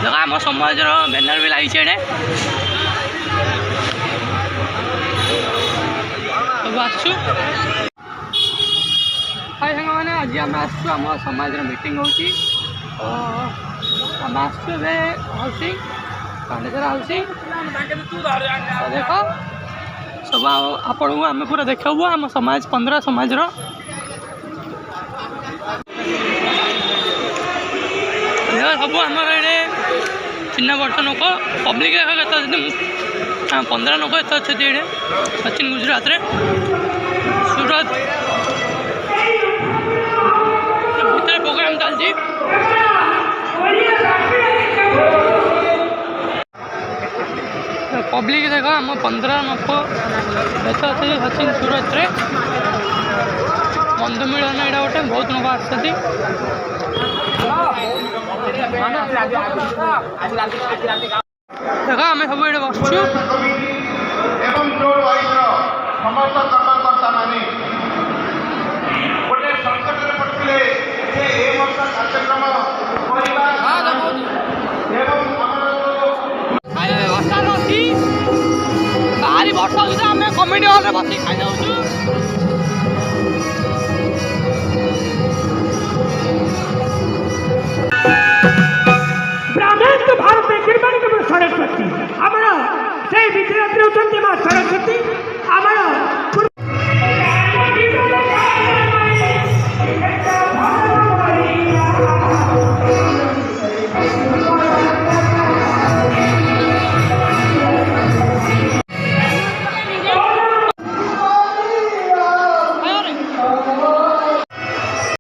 देखो आम समाजर बैनर भी लगी सब आसु हाय सांग मैंने आज आम आसु आम समाज मीटिंग होची आम आसु हाउसिंग पांडेसर हाउसिंग देख सब आपण को आम पूरा देखबू आम समाज 15 समाज सब आम ये चिन्ह वर्ष लोक पब्लिक 15 लोक एत अच्छे ये सचिन गुजरात रे सूरत भीतर प्रोग्राम चलती पब्लिक देख आम 15 लोक एत अच्छे सचिन सूरत रे बंधु मिलन यहाँ गोटे बहुत लोक आसती देख आम सब ये बसचु बाहरी वर्ष सुधा आम कमेटी हल बस खाई जाऊँ भारत में सरस्वती आम से विद्यार्थी होती माँ सरस्वती